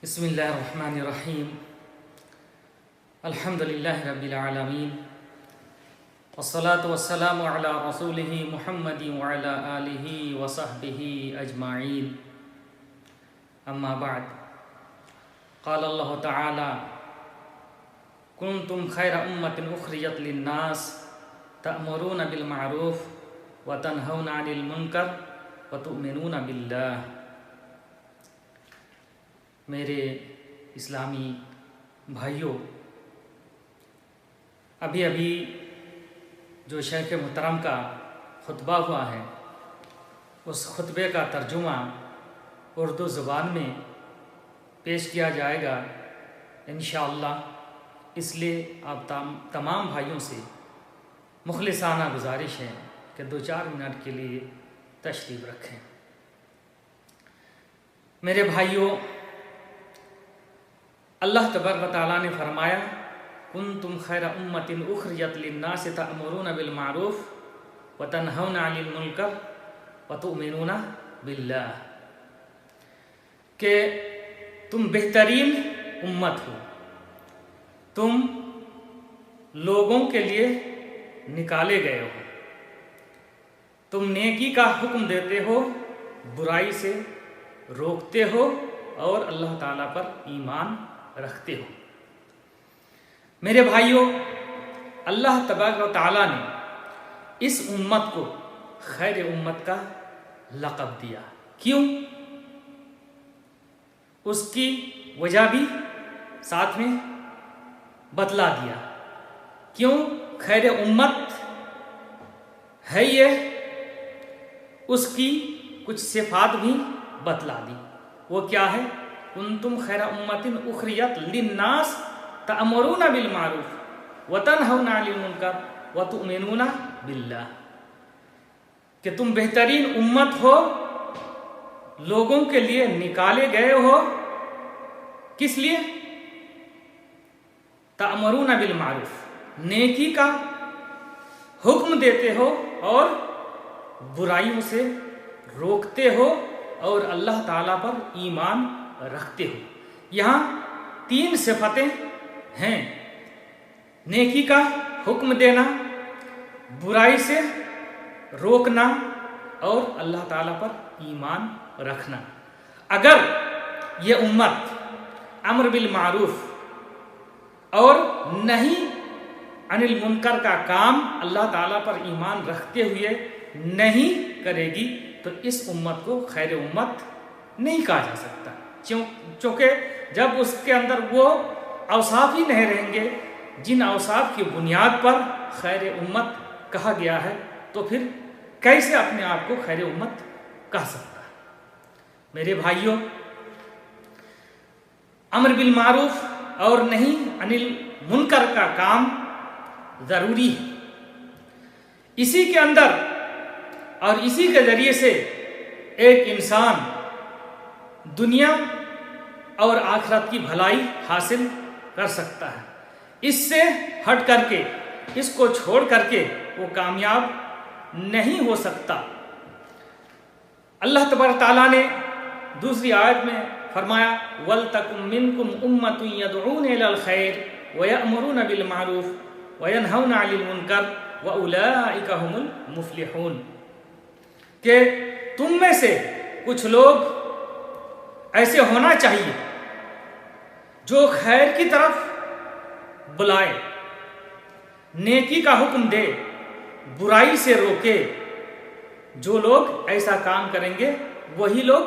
بسم اللہ الرحمن الرحیم الحمد للہ رب العالمین والصلاة والسلام علی رسولہ محمد وعلی آلہ وصحبہ اجمعین اما بعد قال اللہ تعالی کنتم خیر امۃ اخرجت للناس تأمرون بالمعروف وتنہون عن المنکر وتؤمنون باللہ۔ میرے اسلامی بھائیوں، ابھی جو شیخ محترم کا خطبہ ہوا ہے اس خطبے کا ترجمہ اردو زبان میں پیش کیا جائے گا انشاءاللہ، اس لیے آپ تمام بھائیوں سے مخلصانہ گزارش ہے کہ 2-4 منٹ کے لیے تشریف رکھیں۔ میرے بھائیوں، اللہ تبارک و تعالیٰ نے فرمایا کنتم خیر امۃ اخرجت للناس تأمرون بالمعروف وتنہون عن المنکر وتؤمنون باللہ، کہ تم بہترین امت ہو، تم لوگوں کے لیے نکالے گئے ہو، تم نیکی کا حکم دیتے ہو، برائی سے روکتے ہو اور اللہ تعالیٰ پر ایمان رکھتے ہو۔ میرے بھائیوں، اللہ تبارک و تعالیٰ نے اس امت کو خیر امت کا لقب دیا۔ کیوں؟ اس کی وجہ بھی ساتھ میں بتلا دیا۔ کیوں خیر امت ہے یہ؟ اس کی کچھ صفات بھی بتلا دی۔ وہ کیا ہے؟ کنتم خیر امۃ اخرجت للناس تأمرون بالمعروف وتنہون عن المنکر وتؤمنون باللہ، کہ تم بہترین امت ہو، لوگوں کے لیے نکالے گئے ہو۔ کس لیے؟ تأمرون بالمعروف، نیکی کا حکم دیتے ہو اور برائیوں سے روکتے ہو اور اللہ تعالیٰ پر ایمان رکھتے ہو۔ یہاں 3 صفتیں ہیں: نیکی کا حکم دینا، برائی سے روکنا اور اللہ تعالیٰ پر ایمان رکھنا۔ اگر یہ امت امر بالمعروف اور نہی عن المنکر کا کام اللہ تعالیٰ پر ایمان رکھتے ہوئے نہیں کرے گی تو اس امت کو خیر امت نہیں کہا جا سکتا، چونکہ جب اس کے اندر وہ اوصاف ہی نہیں رہیں گے جن اوصاف کی بنیاد پر خیر امت کہا گیا ہے، تو پھر کیسے اپنے آپ کو خیر امت کہہ سکتا ہے؟ میرے بھائیوں، امر بالمعروف اور نہی عن المنکر کا کام ضروری ہے۔ اسی کے اندر اور اسی کے ذریعے سے ایک انسان دنیا اور آخرت کی بھلائی حاصل کر سکتا ہے۔ اس سے ہٹ کر کے، اس کو چھوڑ کر کے وہ کامیاب نہیں ہو سکتا۔ اللہ تبارک تعالیٰ نے دوسری آیت میں فرمایا وَلْتَكُن مِّنكُمْ أُمَّةٌ يَدْعُونَ إِلَى الْخَيْرِ وَيَأْمُرُونَ بِالْمَعْرُوفِ وَيَنْهَوْنَ عَنِ الْمُنكَرِ وَأُولَٰئِكَ هُمُ الْمُفْلِحُونَ، کہ تم میں سے کچھ لوگ ایسے ہونا چاہیے جو خیر کی طرف بلائے، نیکی کا حکم دے، برائی سے روکے۔ جو لوگ ایسا کام کریں گے وہی لوگ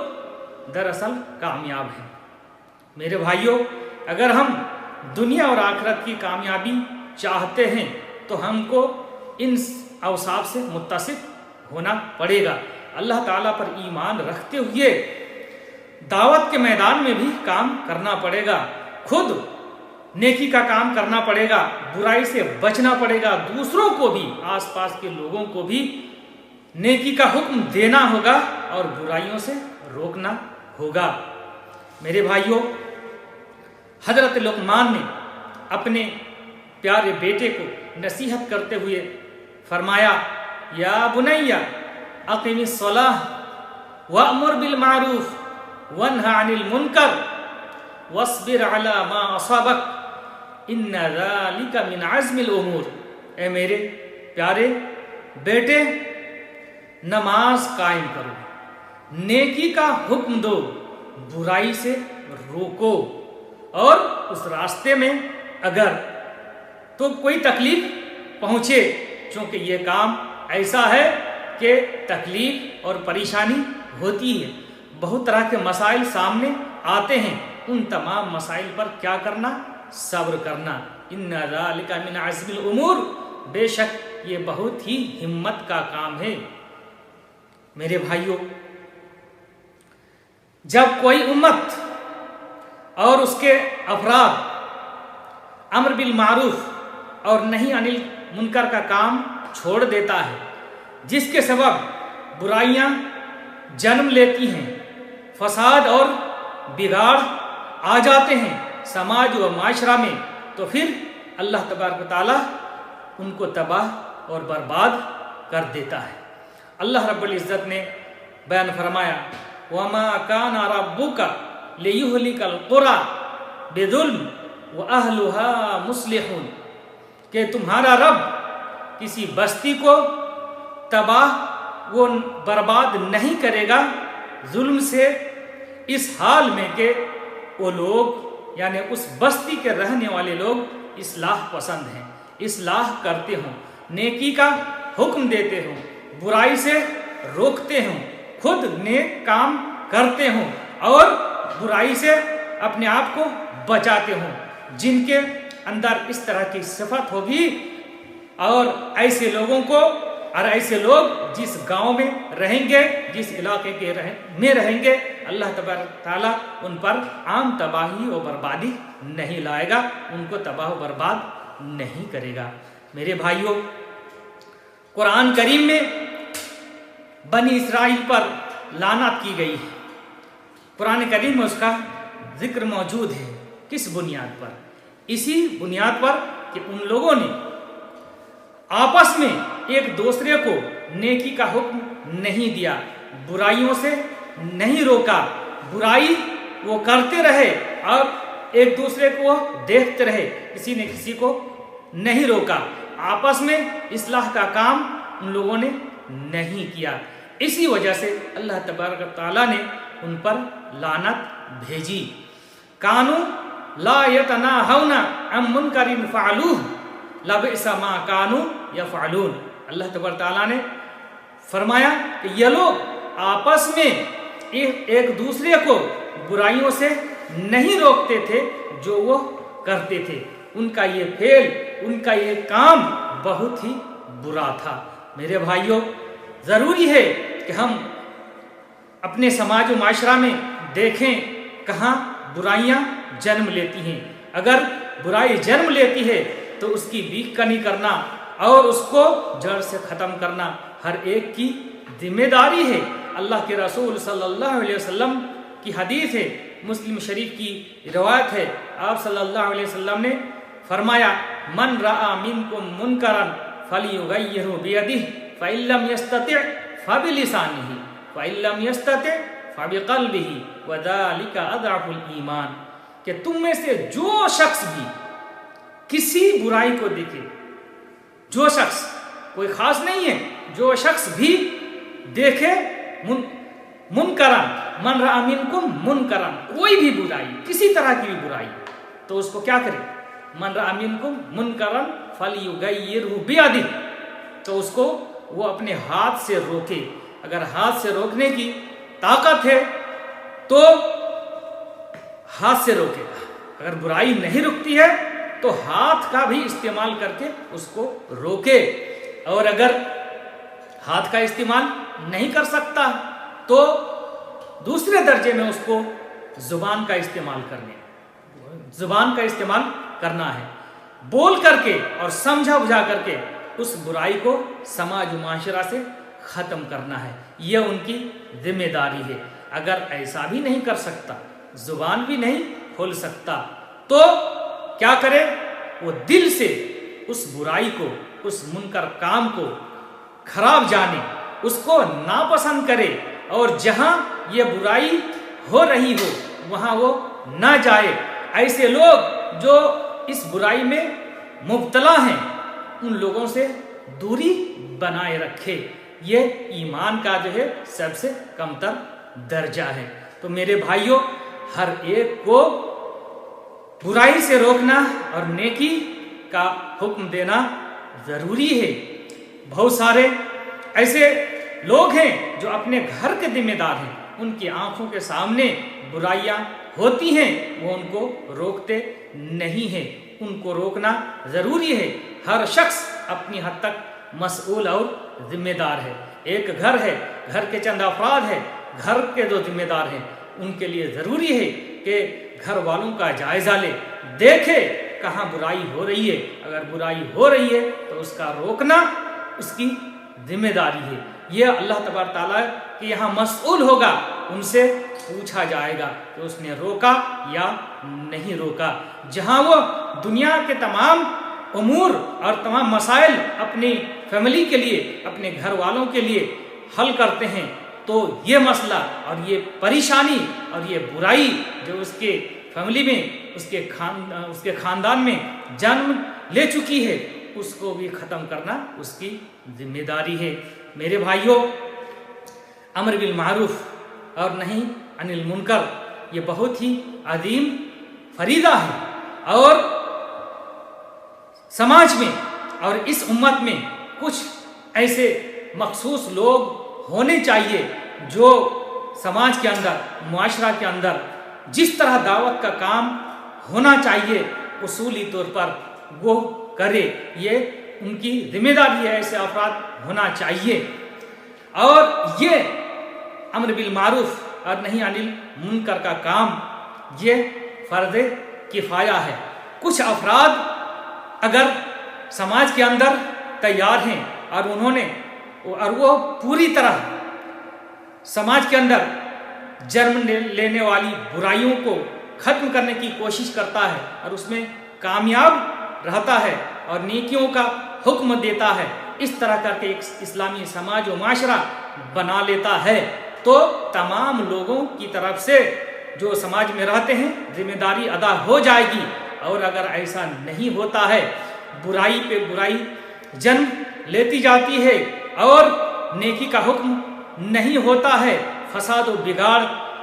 دراصل کامیاب ہیں۔ میرے بھائیوں، اگر ہم دنیا اور آخرت کی کامیابی چاہتے ہیں تو ہم کو ان اوصاف سے متصف ہونا پڑے گا۔ اللہ تعالیٰ پر ایمان رکھتے ہوئے دعوت کے میدان میں بھی کام کرنا پڑے گا، خود نیکی کا کام کرنا پڑے گا، برائی سے بچنا پڑے گا، دوسروں کو بھی، آس پاس کے لوگوں کو بھی نیکی کا حکم دینا ہوگا اور برائیوں سے روکنا ہوگا۔ میرے بھائیوں، حضرت لقمان نے اپنے پیارے بیٹے کو نصیحت کرتے ہوئے فرمایا یا بنی اقم الصلاۃ وامر بالمعروف وانہ عن المنکر وَاصْبِرْ عَلَى مَا أَصَابَكَ إِنَّ ذَلِكَ مِنْ عَزْمِ الْأُمُورِ۔ اے میرے پیارے بیٹے، نماز قائم کرو، نیکی کا حکم دو، برائی سے روکو، اور اس راستے میں اگر تو کوئی تکلیف پہنچے، چونکہ یہ کام ایسا ہے کہ تکلیف اور پریشانی ہوتی ہے، بہت طرح کے مسائل سامنے آتے ہیں، ان تمام مسائل پر کیا کرنا؟ صبر کرنا۔ ان ذالک من عزم الامور، بے شک یہ بہت ہی ہمت کا کام ہے۔ میرے بھائیوں، جب کوئی امت اور اس کے افراد امر بالمعروف اور نہی عن المنکر کا کام چھوڑ دیتا ہے، جس کے سبب برائیاں جنم لیتی ہیں، فساد اور بگاڑ آ جاتے ہیں سماج و معاشرہ میں، تو پھر اللہ تبارک و تعالیٰ ان کو تباہ اور برباد کر دیتا ہے۔ اللہ رب العزت نے بیان فرمایا وَمَا كَانَ رَبُّكَ لِيُهْلِكَ الْقُرَى بِظُلْمٍ وَأَهْلُهَا مُصْلِحُونَ، کہ تمہارا رب کسی بستی کو تباہ و برباد نہیں کرے گا ظلم سے، اس حال میں کہ وہ لوگ یعنی اس بستی کے رہنے والے لوگ اصلاح پسند ہیں، اصلاح کرتے ہوں، نیکی کا حکم دیتے ہوں، برائی سے روکتے ہوں، خود نیک کام کرتے ہوں اور برائی سے اپنے آپ کو بچاتے ہوں۔ جن کے اندر اس طرح کی صفت ہوگی، اور ایسے لوگوں کو اور ایسے لوگ جس گاؤں میں رہیں گے، جس علاقے کے میں رہیں گے، اللہ تبارک تعالیٰ ان پر عام تباہی و بربادی نہیں لائے گا، ان کو تباہ و برباد نہیں کرے گا۔ میرے بھائیوں، قرآن کریم میں بنی اسرائیل پر لعنت کی گئی ہے، قرآن کریم میں اس کا ذکر موجود ہے۔ کس بنیاد پر؟ اسی بنیاد پر کہ ان لوگوں نے آپس میں ایک دوسرے کو نیکی کا حکم نہیں دیا، برائیوں سے نہیں روکا، برائی وہ کرتے رہے اور ایک دوسرے کو دیکھتے رہے، کسی نے کسی کو نہیں روکا، آپس میں اصلاح کا کام ان لوگوں نے نہیں کیا۔ اسی وجہ سے اللہ تبارک تعالیٰ نے ان پر لعنت بھیجی۔ کانوا لا یتناہون عن منکر فعلوہ لبئس ما کانوا یفعلون۔ اللہ تبارک تعالیٰ نے فرمایا کہ یہ لوگ آپس میں ایک دوسرے کو برائیوں سے نہیں روکتے تھے جو وہ کرتے تھے، ان کا یہ فعل، ان کا یہ کام بہت ہی برا تھا۔ میرے بھائیوں، ضروری ہے کہ ہم اپنے سماج و معاشرہ میں دیکھیں کہاں برائیاں جنم لیتی ہیں۔ اگر برائی جنم لیتی ہے تو اس کی بیک کنی کرنا اور اس کو جڑ سے ختم کرنا ہر ایک کی ذمہ داری ہے۔ اللہ کے رسول صلی اللہ علیہ وسلم کی حدیث ہے، مسلم شریف کی روایت ہے، آپ صلی اللہ علیہ وسلم نے فرمایا من رأى منکم منکرا فلیغیرہ بیدہ فإن لم یستطع فبلسانہ فإن لم یستطع فبقلبہ وذلک اضعف الایمان، کہ تم میں سے جو شخص بھی کسی برائی کو دیکھے، جو شخص، کوئی خاص نہیں ہے، جو شخص بھی دیکھے منکرن، من رأى منکم منکرن، کوئی بھی برائی، کسی طرح کی بھی برائی، تو اس کو کیا کرے؟ من رأى منکم منکرن فلیغیرہ بیدہ، تو اس کو وہ اپنے ہاتھ سے روکے۔ اگر ہاتھ سے روکنے کی طاقت ہے تو ہاتھ سے روکے گا، اگر برائی نہیں رکتی ہے تو ہاتھ کا بھی استعمال کر کے اس کو روکے، اور اگر ہاتھ کا استعمال نہیں کر سکتا تو دوسرے درجے میں اس کو زبان کا استعمال کرنا ہے، بول کر کے اور سمجھا بجھا کر کے اس برائی کو سماج و معاشرہ سے ختم کرنا ہے، یہ ان کی ذمہ داری ہے۔ اگر ایسا بھی نہیں کر سکتا، زبان بھی نہیں کھول سکتا، تو کیا کرے؟ وہ دل سے اس برائی کو، اس منکر کام کو خراب جانے، اس کو ناپسند کرے، اور جہاں یہ برائی ہو رہی ہو وہاں وہ نہ جائے. ایسے لوگ جو اس برائی میں مبتلا ہیں ان لوگوں سے دوری بنائے رکھے. یہ ایمان کا جو ہے سب سے کمتر درجہ ہے. تو میرے بھائیوں، ہر ایک کو برائی سے روکنا اور نیکی کا حکم دینا ضروری ہے. بہت سارے ایسے لوگ ہیں جو اپنے گھر کے ذمہ دار ہیں، ان کی آنکھوں کے سامنے برائیاں ہوتی ہیں، وہ ان کو روکتے نہیں ہیں. ان کو روکنا ضروری ہے. ہر شخص اپنی حد تک مسئول اور ذمہ دار ہے. ایک گھر ہے، گھر کے چند افراد ہیں، گھر کے جو ذمہ دار ہیں ان کے لیے ضروری ہے کہ گھر والوں کا جائزہ لے، دیکھے کہاں برائی ہو رہی ہے. اگر برائی ہو رہی ہے تو اس کا روکنا اس کی ذمہ داری ہے. یہ اللہ تبارک تعالیٰ کہ یہاں مسئول ہوگا، ان سے پوچھا جائے گا کہ اس نے روکا یا نہیں روکا. جہاں وہ دنیا کے تمام امور اور تمام مسائل اپنی فیملی کے لیے، اپنے گھر والوں کے لیے حل کرتے ہیں، تو یہ مسئلہ اور یہ پریشانی اور یہ برائی جو اس کے فیملی میں، اس کے خاندان میں جنم لے چکی ہے، اس کو بھی ختم کرنا اس کی ذمہ داری ہے. میرے بھائیوں، امر بالمعروف اور نہی عن المنکر یہ بہت ہی عظیم فریضہ ہے. اور سماج میں اور اس امت میں کچھ ایسے مخصوص لوگ ہونے چاہیے جو سماج کے اندر، معاشرہ کے اندر جس طرح دعوت کا کام ہونا چاہیے اصولی طور پر وہ کرے. یہ ان کی ذمہ داری ہے، ایسے افراد ہونا چاہیے. اور یہ امر بالمعروف اور نہی عن المنکر کا کام یہ فرض کفایہ ہے. کچھ افراد اگر سماج کے اندر تیار ہیں اور وہ پوری طرح سماج کے اندر جنم لینے والی برائیوں کو ختم کرنے کی کوشش کرتا ہے اور اس میں کامیاب رہتا ہے اور نیکیوں کا حکم دیتا ہے، اس طرح کر کے ایک اسلامی سماج و معاشرہ بنا لیتا ہے، تو تمام لوگوں کی طرف سے جو سماج میں رہتے ہیں ذمہ داری ادا ہو جائے گی. اور اگر ایسا نہیں ہوتا ہے، برائی پہ برائی جنم لیتی جاتی ہے اور نیکی کا حکم نہیں ہوتا ہے، فساد و بگاڑ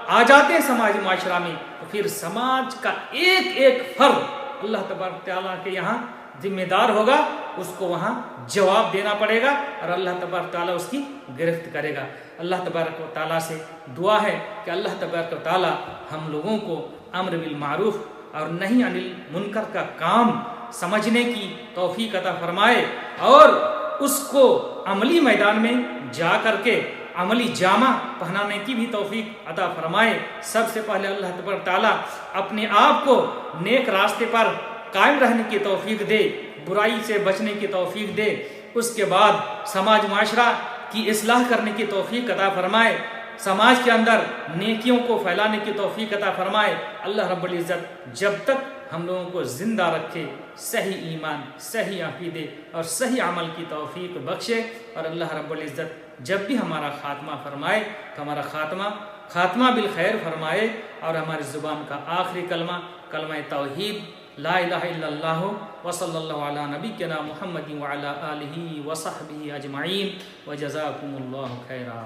آ جاتے ہیں سماج معاشرہ میں، تو پھر سماج کا ایک ایک فرد اللہ تبارک تعالیٰ کے یہاں ذمہ دار ہوگا، اس کو وہاں جواب دینا پڑے گا اور اللہ تبارک تعالیٰ اس کی گرفت کرے گا. اللہ تبارک و تعالیٰ سے دعا ہے کہ اللہ تبارک و تعالیٰ ہم لوگوں کو امر بالمعروف اور نہی عن المنکر کا کام سمجھنے کی توفیق عطا فرمائے اور اس کو عملی میدان میں جا کر کے عملی جامہ پہنانے کی بھی توفیق عطا فرمائے. سب سے پہلے اللہ تبارک تعالیٰ اپنے آپ کو نیک راستے پر قائم رہنے کی توفیق دے، برائی سے بچنے کی توفیق دے. اس کے بعد سماج معاشرہ کی اصلاح کرنے کی توفیق عطا فرمائے، سماج کے اندر نیکیوں کو پھیلانے کی توفیق عطا فرمائے. اللہ رب العزت جب تک ہم لوگوں کو زندہ رکھے، صحیح ایمان، صحیح عقیدے اور صحیح عمل کی توفیق بخشے. اور اللہ رب العزت جب بھی ہمارا خاتمہ فرمائے تو ہمارا خاتمہ بالخیر فرمائے اور ہماری زبان کا آخری کلمہ توحید لا الہ الا اللہ وصلی اللہ علی نبینا محمد وعلی آلہ وصحبہ اجمعین وجزاکم اللہ خیرا.